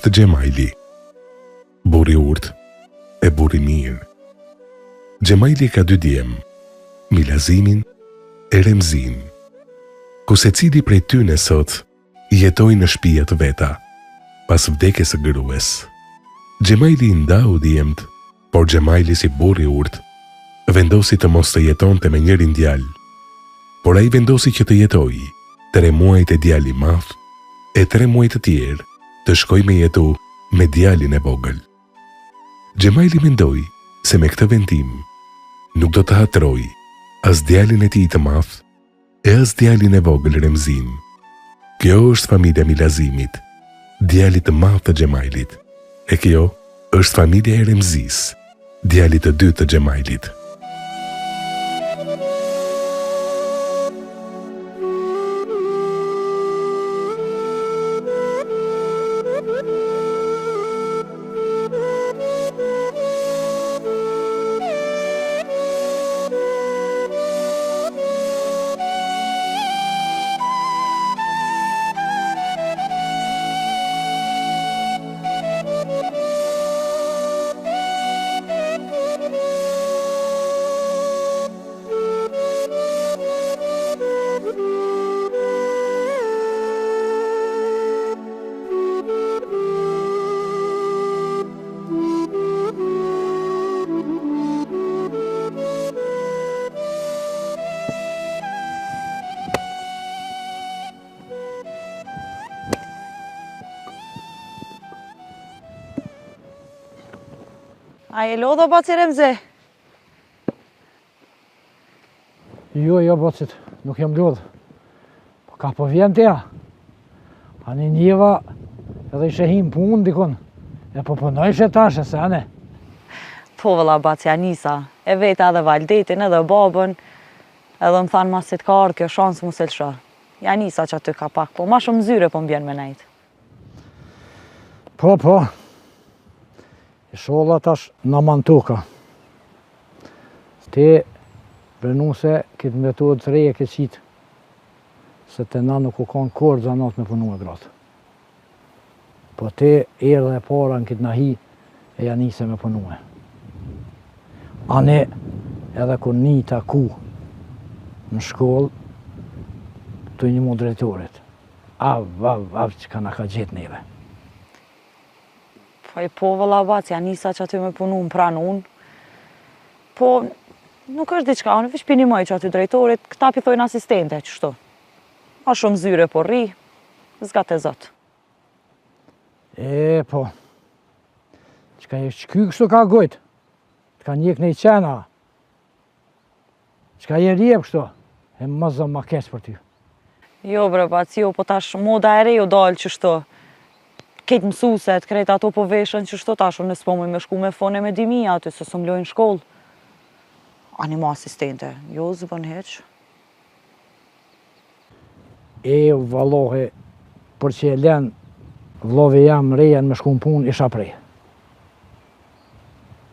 është Xhemaili, burri urtë e burri mirë. Xhemaili ka 2 djem, Milazimin e Remzin, ku secili prej tyre sot jetoi në shtëpia të veta, pas vdekjes së gruas. Xhemaili i ndau djemt, por Xhemaili si burri urtë vendosi të mos të jetonte me njërin djalë, por ai vendosi që të jetojë 3 muajt e djali madh e 3 muaj të tjerë të shkoj me jetu me djalin e vogël. Xhemaili mendoi se me këtë vendim nuk do të hatroj as djalin e tij të madh e as djalin e vogël Remzin. Kjo është familja Milazimit, djalit të madh të Xhemailit, e kjo është familja e Remzis, djalit të dytë të Xhemailit. A e lodha baci Remzi? Jo, bacit, nuk jam lodh. Po ka po vjen të ja. Ani njeva edhe i shehim punë dikon. E po punoj shetashe, se ane. Po vëlla baci Anisa, e veta edhe valdetin edhe babën, edhe më thanë masit ka ardhë kjo shansë mu se lësha. Ja Anisa që aty ka pak, po ma shumë zyre po m'bjen me nejtë. Po. E sholla tash në mantoka. Te prenuse këtë metodë të reje këtë qitë, se te na nuk u kanë kur zanat me punu e gratë. Po te erdhe e para në këtë nahi e janise me punu e. Ane edhe kur një taku në shkollë, të një mu drejtorit. Av, që ka na ka gjithë neve. Po vëlla baci Anisa që aty me punu më pranë unë. Po nuk është diçka, unë vish pini moj që aty drejtorit, këta pithojnë asistente, qështu. A shumë zyre po rri, zga të zotë. Po, qka e qky kështu ka gojtë, ka njek në i qena, qka e rjep kështu, e më zë ma kesh për ty. Jo bre baci, jo, po tash moda e rejo dalë qështu. Ketë mësuset, krejt ato po veshën qështu tash, unë s'po me shku me fone me 2000 aty, se s'm lojnë shkollë. Ani ma asistente, jo zëbën heq. Vallohi, për që e len vlove jam rejen me shku në punë, isha prej.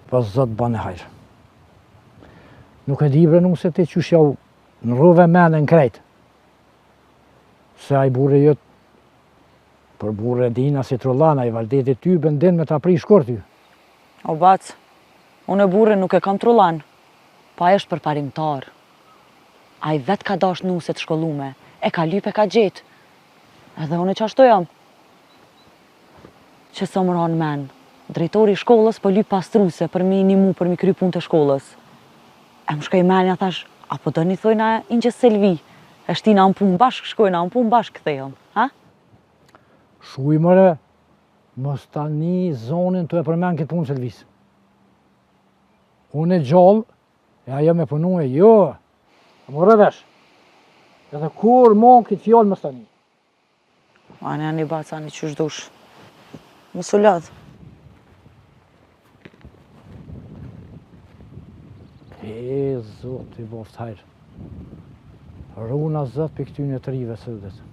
Po zot bane hajrë. Nuk e di bre nuk se ti qysh jau në rove mene në krejt. Se aj burre jëtë, për burre dina si trollana, i valdetit ty bëndin me ta pri shkor ty. O bac, unë e burre nuk e kam trollan, pa është për parimtar. A i vet ka dash nuset shkollume, e ka lyp e ka gjetë. Edhe unë e qashtu jam. Që së më ranë men, drejtori i shkollës po lyp pastruse për mi një mu për mi kry pun të shkollës. E më shkoj menja thash, apo do një thojna inqës Selvi, e shtina në pun bashk, shkojna në pun bashk këthejëm, ha? Shuj mëre, mos tani zonin të e përmen këtë punë Selvis. Unë e gjallë, e ajo me punu e jo, më rëvesh. Edhe kur mon këtë fjallë mos tani. Ani baca, ani qysh dush. Mësu ladhë. Zot i boft hajrë. Runa zot për këtyne të rive sëdet.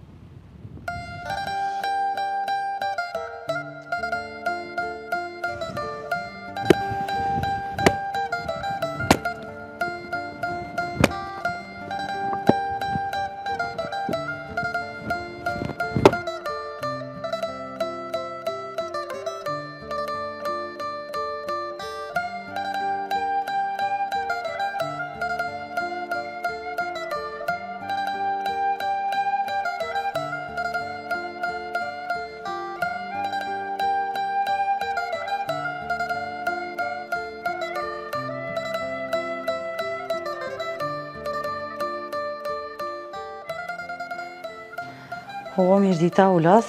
Po, mirë dita, ullat.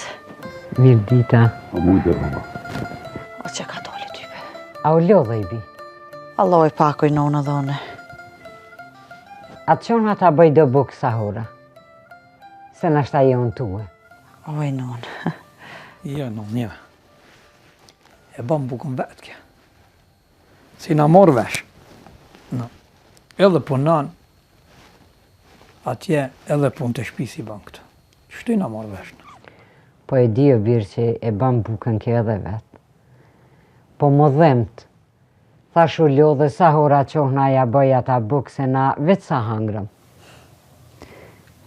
Mirë dita. A mujtë e baba. O që ka doli type. A u lodhe i bi? Allah i pakuj nona dhone. A të qonë ata bëj do bukë sahura? Se në ashta jo në tuë. Oj, nonë. Jo, non, ja. E bëm bukën vetë kja. Si na morë vesh. No. Edhe punon, atje edhe pun të shpisi bën këtë. Qështu i na morë vesh? Po e di o birë që e bëm bukën kjo edhe vetë. Po më dhemët. Thash u lodhe sahura qohna ja bëj ata bukë se na vetë sa hangrëm.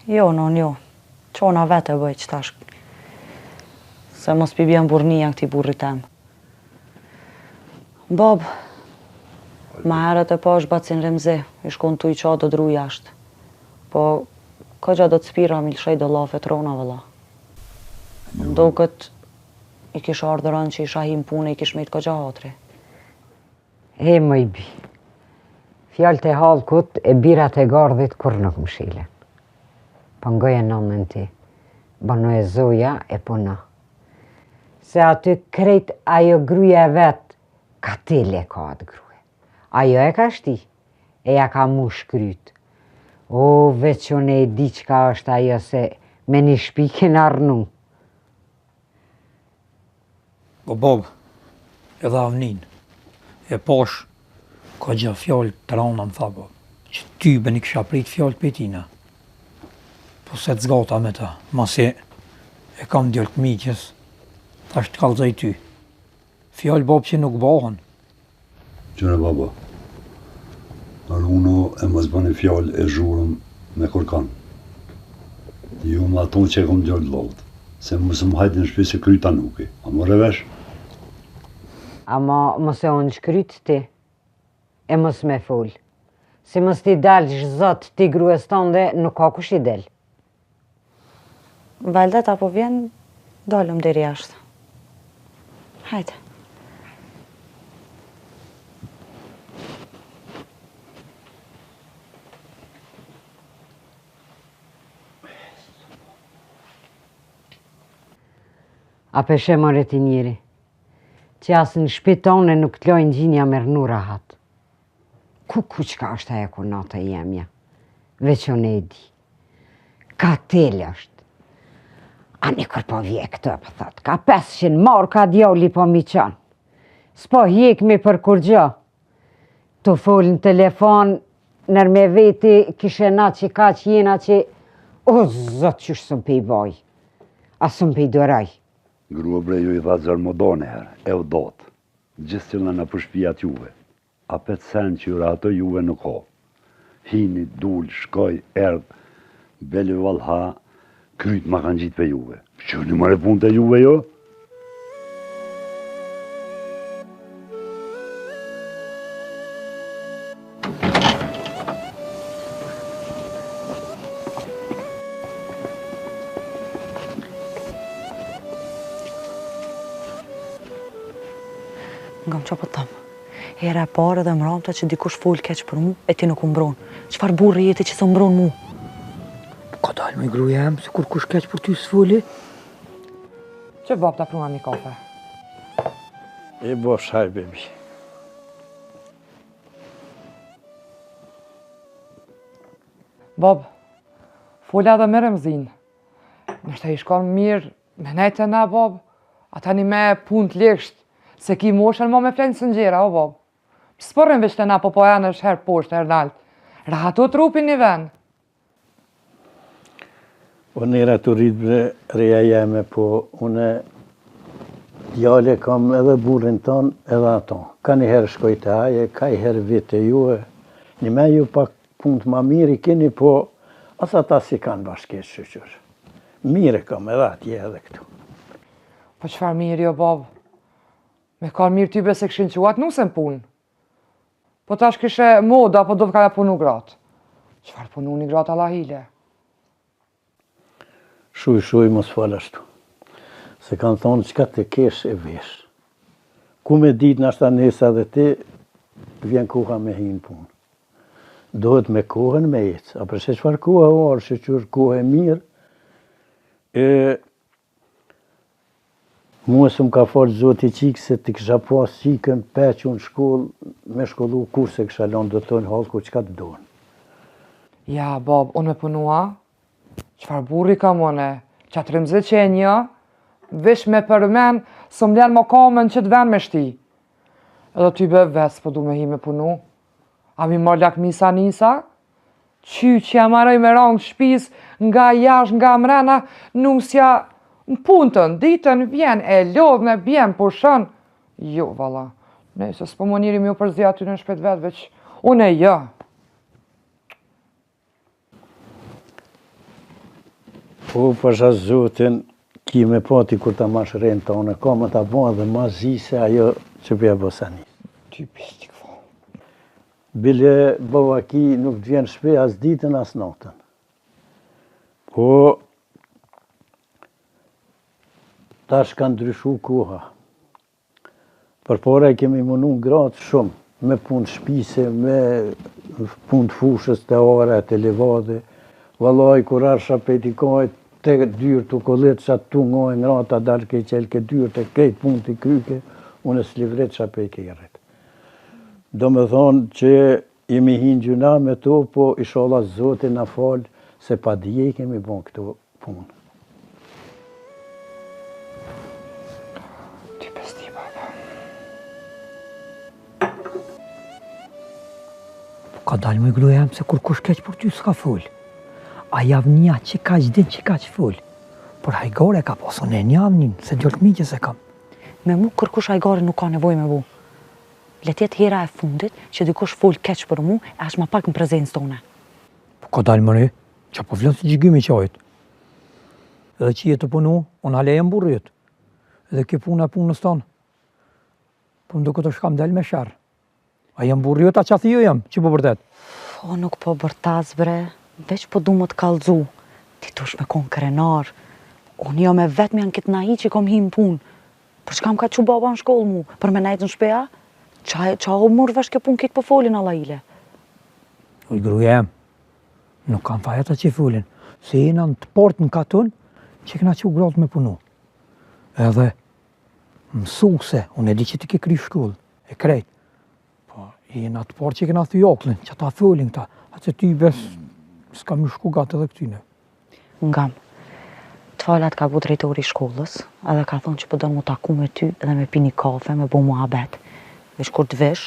Jo, non, jo. Qona vete bëj që tash. Se mos pi bjen burnia këti burri tem. Bob, ma herët e pash bacin Remzi, i shkon tu i qa do dru jashtë. Po, ka gja do të spira mi lëshej do lafe trona vëlla. Do këtë i kish ardhëran që i shahim punë, i kish me i të ka gja hatri. E më i bi. Fjallët e halkut e birat e gardhit kur nuk më shilen. Po ngoje nëmën ti, bano e zoja e puna. Se aty krejt ajo gruja e vetë, ka tele ka atë gruje. Ajo e ka shti, e ja ka mu shkryt. O, veç unë e di qka është ajo se me një shpikin arnu. O Bob, edhe avnin, e pash, ka gjë fjallë të rana më tha Bob, që ty be një kësha prit fjallë për tina. Po se të zgata me ta, masi e kam djallë të miqës, ta është të kalzaj ty. Fjallë Bob që nuk bëhen. Qëre baba, Aruno e mos bëni fjallë e zhurëm me kërkan. Ju më ato që e kom djallë lovët, se mësë më hajtë në shpi se kryta nuki. A më revesh? Ama mos e unë shkryt ti, e mos me full. Si mos ti dalë zot ti grues tënde, nuk ka kush i del. Valdet apo vjen, dalëm deri jashtë. Hajde. A peshe more ti njeri, që asë në shpitone nuk të lojnë gjinja mërnu rahat. Ku qka është aja kur nata jemja, veç unë e di. Ka tele është. A një kër po vje këtë, po thot, ka 500 marë ka djali po mi qanë. S'po hjekmi për kur gjo. Të full në telefon, nër me veti, kishe na që ka që jena që, o zot që së më pej baj, a së më pej doraj. Grua bre ju i dha zërmodone herë, e u dotë. Gjithë cilë në përshpijat juve. A petë sen që jura ato juve nuk ho. Hini, dull, shkoj, erdh, beli valha, kryt ma kanë gjitë për juve. Që një mëre punë të juve jo? Nga më qa po tëmë. Hera e parë dhe mramta që dikush full keq për mu, e ti nuk umbron. Qfar burri jeti që së mbron mu? Ka dalë me gruja em, se kur kush keq për ty s'fulli? Që bab të pruna një kafe? E bo shaj, bebi. Bab, fola dhe me Remzin. Nështë i shkon mirë, me nejtë e na, bab. Ata një me pun të lekshtë, se ki moshën ma me flenë së njera, o bab. S'porën veç të na, po janë është herë poshtë, herë naltë. Rahato trupin një vend. Unë era të rritë bre reja jeme, po unë djale kam edhe burin ton edhe ato. Ka një herë shkoj të haje, ka një herë vite juve. Një me ju pak punë të ma mirë i keni, po asa ta si kanë bashkesë shqyqër. Mire kam edhe atje edhe këtu. Po qëfar mirë jo, bab? Me ka mirë ty bese këshin quat nusën punë. Po tash kishe moda, po do të kaja punu gratë. Qëfar punu një gratë alla hile? Shuj, mos falë ashtu. Se kanë thonë qka të kesh e vesh. Ku me ditë në ashta nesa dhe ti, vjen koha me hinë punë. Dohet me kohën me ecë. A përse qëfar koha o arë, shqyqër kohë e mirë, Mua së më ka falë Zoti qikë se t'i kisha pas qikën peqë në shkollë me shkollu kurse kisha lanë do të në halku që ka të donë. Ja, bab, unë me punua, qëfar burri ka mone, që atë rëmzit që e një, vish me përmen, së mblen më kamën që të ven me shti. Edhe ty be ves, po du me hi me punu. A mi marrë lak misa nisa, që ja marrëj me rangë shpis, nga jash, nga mrena, nusja në punëtën, ditën vjen, e lodh me bjen, por shën. Jo, valla, ne se s'po më njëri mi u përzia ty në shpet vetë, veç, unë e jo. Po, pasha Zotin, ki me pati kur ta mash rejnë ta unë, ka më ta bëha dhe ma zi se ajo që pja bësani. Ty pistik, vo. Bile bëva ki nuk të vjen shpe as ditën as natën. Po, tash ka ndryshu koha. Përpara kemi munu gratë shumë, me punë shpise, me punë fushës të are, të levade. Valaj, kur arsha pejti kajt, te dyrë të kollet, sa tu ngojnë rata, dalë ke qelë ke dyrë, te kejt punë të kryke, unë s'livret qa pej kjerët. Do me thonë që jemi hinë gjuna me to, po ishala Zotin na falë, se pa dje kemi bon këto punë. Ty pesti, baba. Ka dalë me gruja jam se kur kush keq për ty s'ka full. A javnja që ka që din që ka që full. Por hajgore ka poso në njavnin, se gjort miqë se kam. Me mu kërkush hajgore nuk ka nevoj me bu. Letjet hera e fundit që dikush full keq për mu, e ashtë ma pak në prezencë tone. Po ka dalë mëre, që po vlon si gjygymi qajt. Edhe që jetë të punu, unë ale e mburrit. Edhe kjo punë e punës tonë. Po më duke të shkam del me shërë. A jam burrit, a që thio jam, që po bërtet? O, nuk po bërtas, bre. Veç po du më të kalzu. Ti tush me kon krenar. Unë jo me vetë me janë këtë nahi që kom hi më punë. Për që kam ka që baba në shkollë mu? Për me najtë në shpeja? Qa o mërë vesh ke punë këtë po folin alla ile? Uj, gruja jam. Nuk kam fajet atë që folin. Se jena në të port në katon, që këna që gratë me punu. Edhe mësuse, unë e di që ti ke kry shkollë, e krejt. Po, jena të port që këna thyoklin, që ta folin këta. Atë ty bes, s'ka më shku gatë edhe këtyne. Ngam, të falat ka bu drejtori shkollës, edhe ka thonë që përdojnë mu taku me ty edhe me pi një kafe, me bu mu abet. Vesh kur të vesh,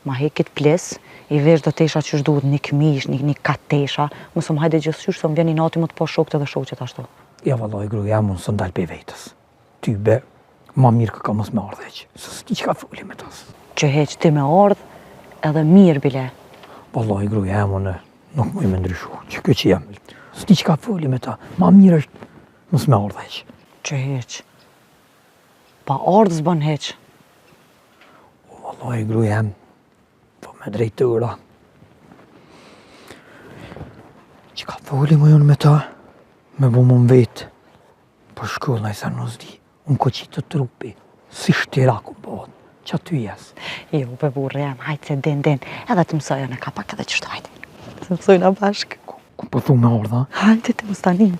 ma hekit ples, i vesh do tesha që shduhet një këmish, një katesha, mësë më hajde gjithësysh se më vjen i nati më të po shokët edhe shoqet ashtu. Ja vallaj, gruja më së ndalë pe vetës. Ty be, ma mirë ka mos me ardheq, se s'ki që ka foli me tas. Që heq ti me ardh, edhe mirë bile. Vallaj, gruja më në nuk më i me ndryshu, që kjo që jam. S'ki që ka foli me ta, ma mirë është mos me ardheq. Që heq. Pa ardh s'bën heq. Vallaj, gruja më, po me drejtëra. Që ka foli më jonë me ta, me bu më vetë, për shkollë i sa në zdi, unë ko qitë të trupi, si shtira ku bëhet, që aty jes. Jo, be burre jam, hajtë se din, edhe të mësojën e ka pak edhe qështu hajtë. Se mësojnë a bashkë. Ku po thu me ardha? Hajtë të mëstanin.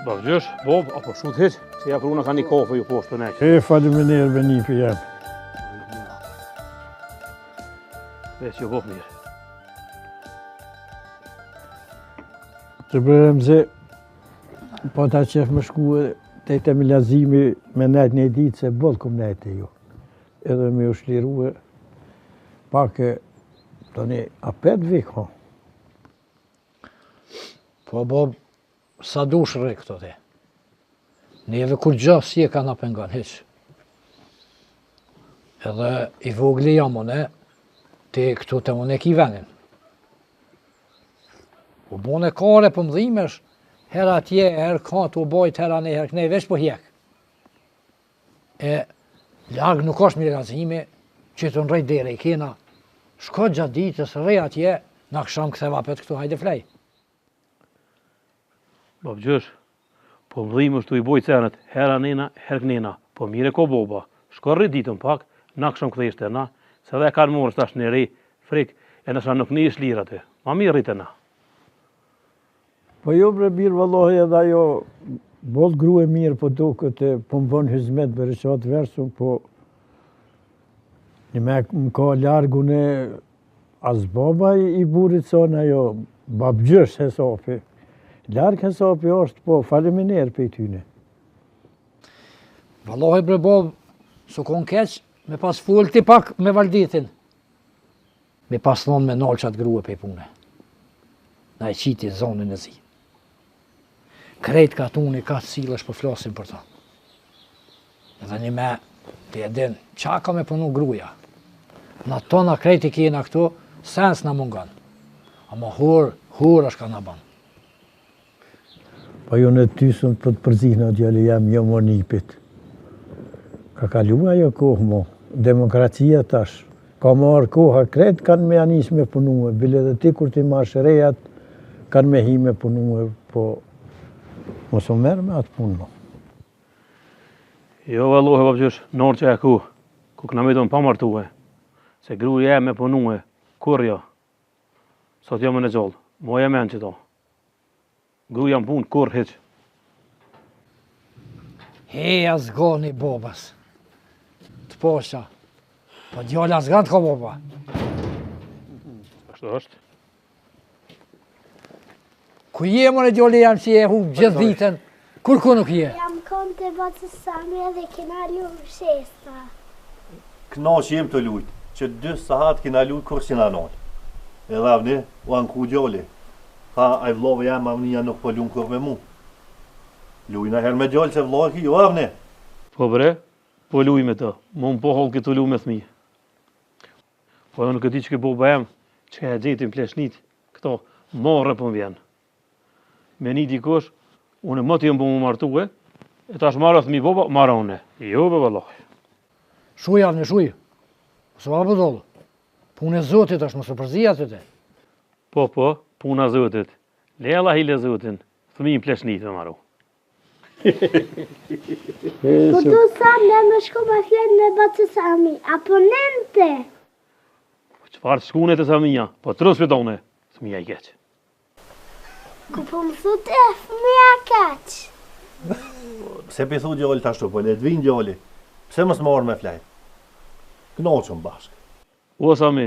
Bavgjësh, Bob, apo shut hiq, se ja pruna ka një kafe ju poshtë të nek. E faleminderit me një për jam. Veç jo Bob mirë. Të bërëm se, po ta qef me shku Te të milazimi me nejtë një ditë se bëllë kom nejtë e ju. Edhe me u shliruhe pak e të një apet vik, ha. Po, Bob, sa dush rre këto te. Neve kur gjë si e ka na pengon, heq. Edhe i vogli jam une, te këtu të une ki venin. U bone kare për mdhimesh, hera tje, her ka të u bojt, hera ne, her kënej, veç po hjek. E largë nuk është milazimi, që të nrejt dere i kena, shko gjatë ditës, rej atje, na kësham këtheva për këtu, hajde flej. Bab gjësh, po mdhim është të i bojt senet, hera nena, her kënena, po mire ko boba, shko rrit ditën pak, na kësham këthejshte na, se dhe kanë morë stash në rej, frik, e nësa nuk një ish lirat e, ma mirë rritë na. Po jo bre birë vëllohi edhe ajo bollë grue mirë po do këtë po më bënë hizmet bërë qatë versun, po një me më ka largu në as baba i burit sonë ajo babgjësh hesapi. Largë hesapi është, po faleminer për i tyne. Vëllohi bre Bob, su kon keq, me pas fulti pak me valditin. Me pas thonë me nalë qatë grue për i pune. Na e qiti zonën e zi. Krejt ka tuni, ka cilësh për flasin për ta. Edhe një me, të edin, qa ka me punu gruja? Na tona krejt i kena këtu, sens na mungan. Ama hur është ka na ban. Po jo në tysën për të përzihna djali jam jo më nipit. Ka kalu ajo kohë mo, demokracia tash. Ka marrë koha, krejt kanë me anis me punue, bile dhe ti kur ti marrë shërejat, kanë me hi me punue, po mos o merë me atë punë mo. Jo vëllohi babgjësh, nërë që e ku këna me do në pa martue, se gruja e me punue, kur jo, sot jo më në gjallë, mo e men që to. Gruja më punë, kur heq. Heja zgoni bobas. Të posha. Po djalla zgan të ka boba. Ashtu është. Ku je më në djolli jam që je hu gjithë ditën, kur ku nuk je? Jam kom të batës sami edhe kena lu shesta. Këna që jem të lujt, që 2 sahat kena lujt kur si në nalë. Edhe avni, u anë ku djolli. Ha, aj vlove jam avnija nuk po lunë kur me mu. Lujna her me djallë që vlove ki, jo avni. Po bre, po luj me të, mu më po holë këtë luj me thmi. Po edhe në këti që ke boba jem, që e gjetin pleshnit, këto morë për më vjenë. Me një dikosh, unë më të jem po më martue, e tash marrë thmi boba, marrë une. Jo be vëllohi. Shuj avni, shuj. Së va bëdollë. Punë e zotit është më së përzia të te. Po, puna zotit. Lela hile zotin, thmi në pleshnit me marru. Po tu sam ne me shku me fjenë me batës sami, apo nente? Qëfar të shkunet e samija, po të rësë pëtone, thmija i keqë. Ku po më thut e fëmija keq. Pse për thu djolli tashtu, po le të vinë djolli. Pse mos marrë me flejt? Knoqëm bashkë. O sami,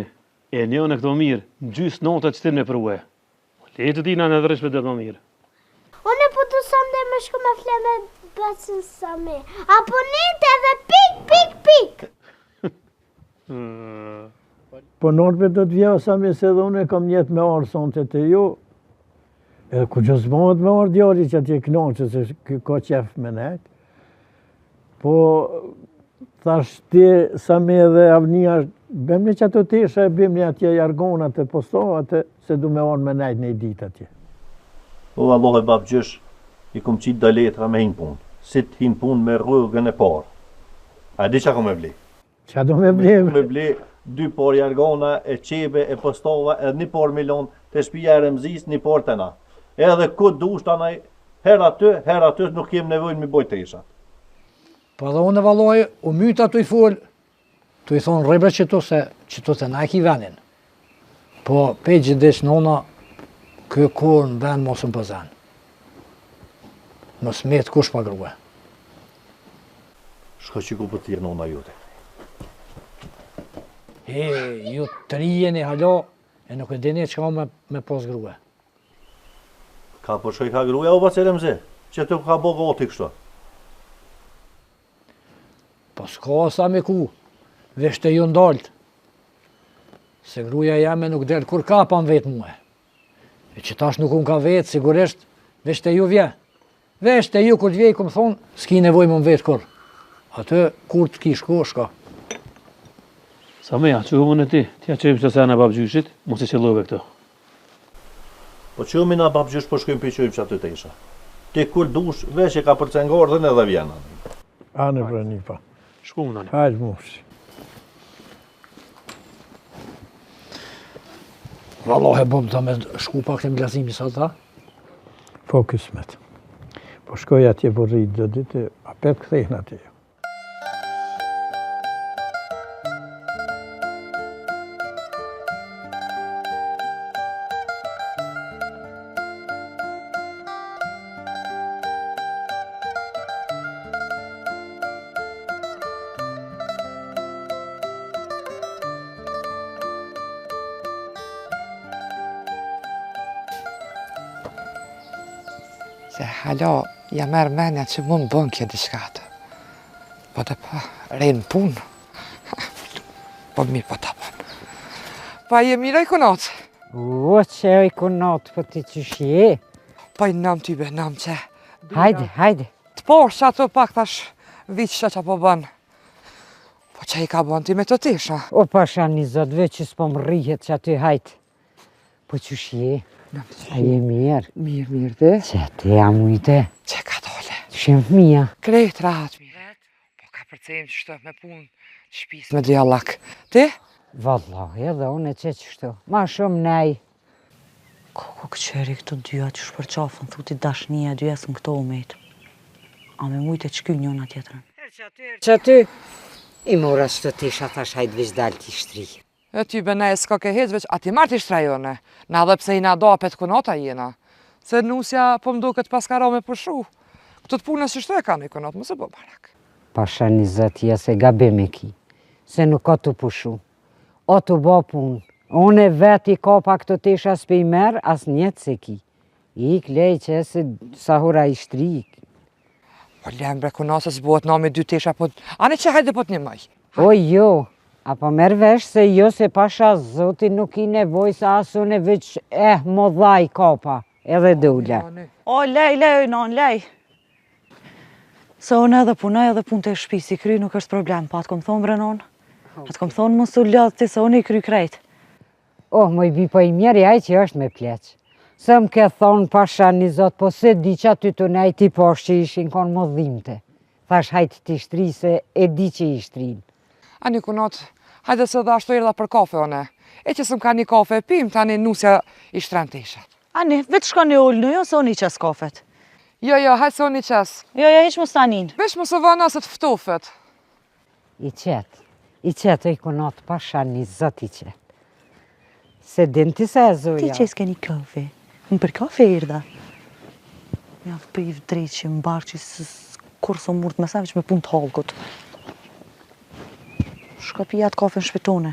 e njën e këto mirë, në gjysë notët që ti me prue. Le të tina në dhërësh për dhe më mirë. Unë po tu sam ne me shku me fle me batës sami, apo nente edhe pik. Po nërpe do të vja sami se dhe unë e kam njetë me arë sonte të ju. Edhe ku që s'mohet me arë djali që atje knoqë, se ka qef me nejtë. Po thash ti sami edhe avnia, bem një që ato tesha e bim një atje jargonat e postovat se du me arë me nejtë një ditë atje. O Allah e bab gjësh, i kom qitë da letra me hinë punë. Si të hinë punë me rrugën e parë. A di që ako me ble? Që do me ble? Me ble 2 par jargona, e qebe, e postova, edhe 1 par milion të shpija e remzis, 1 par të na. Edhe këtë dusht anaj, her aty, nuk kem nevojnë mi bojt të isha. Po dhe unë e valoj, u myta të i full, të i thonë rribre që tu të na e ki venin. Po pe gjithdesh nona, kjo kohë në vend mos më pëzen. Mos metë kush pa grue. Shko që ku për tirë nona jute. Ju të rijen e halo, e nuk e dini që ka me pos grue. Ka përshoj ka gruja o bacere mze, që të ka bo gati kështu. Po s'ka sa me ku, vesh të ju ndalt. Se gruja jeme nuk del kur ka pa në vetë muhe. E që tash nuk unë ka vetë, sigurisht, vesh të ju vje. Vesh të ju kur të vjej, këmë thonë, s'ki nevoj më vetë kur. Atë kur të kish ko, shka. Sameja, që humën e ti ja qëjmë që sena babgjyshit, mos i qëllove këto. Po që mi na babgjysh po shkojmë për qëjmë që aty të isha. Ti kur dush, vesh e ka përcengardhen edhe vjena. Anë për një pa. Shku më nani. Hajde mufsh. Vallahi bom ta me shku pak të mblazimi sa ta. Po kismet. Po shkoj atje po rrit do ditë, apet kthehen atje. Se hala, ja merë menja që mund bën kjo diçka atë. Po të pa, rejnë punë. Po mirë po të bën. Pa je mirë i kunat. O, që i kunat, po ti që shje? Pa i nam ty be, nam që. Hajde, hajde. Të posh që ato pak tash vishë që po bën. Po që i ka bën ti me të tisha. O, pasha një zotve që s'po më rrihet që aty hajtë. Po që shje? A je mirë? Mirë, mirë dhe. Që te jam ujte? Që ka dole? Shem fëmija? Krejt rahat mirë. Po ka përcejmë që shto me punë shpisë me djallak. Ti? Vallahi, edhe unë e që shto. Ma shumë nej. Kako këqeri këto dyja që shpërqafën, thuti dashnia dyja së në këto umejt. A me mujtë e qky njona tjetërën. Që ty? I mora që të tisha thash hajtë veç dalë t'i shtri. E ty bëne e s'ka ke hec, veç ati marrë t'i shtrajone. Na dhe pse i na do apet kunota jena. Se nusja po mdo këtë paskara me përshu. Këtë të punës që shto e ka në i kunot, mëse po barak. Pasha një zëtja se gabe me ki. Se nuk ka të pushu. O të bo punë. Unë e vet i ka pa këtë tisha s'pe i merë, as njetë se ki. I klej që se sahura i shtri. Po lembre kunasës bëhet na me dy tisha, po... Ani që hajde po t'një maj. O jo. Apo merë vesh se jo se pasha zoti nuk i nevoj sa asun e veç modhaj kapa, edhe dule. O, lej, non, lej. Se unë edhe punoj edhe punë të shpi si kry nuk është problem, pa atë kom thonë brenon. Atë kom thonë mos u lodhë ti se unë i kry krejt. Oh, moj bi po i mjeri aj që është me pleq. Se më ke thonë pasha një zot, po se di që aty të nejti posh që ishin konë modhimte. Thash hajtë ti shtri se e di që i shtrin. Ani kunot, hajde se dhe ashtu erdha për kafe one. E që sëm ka një kafe pim, tani nusja i shtren të ishat. Ani, vetë shko një ullë në jo, se unë i qes kafet. Jo, hajde se unë i qes. Jo, iq mu stanin. Vesh mu së vëna se të ftofet. I qetë i kunot pasha një zot i qetë. Se din ti se e zoja. Ti qes ke një kafe. Më për kafe irda. Ja pëj drejt që më barë që kur së murt me sa veç me pun të halkut. Shka pi atë kafe në shpetone.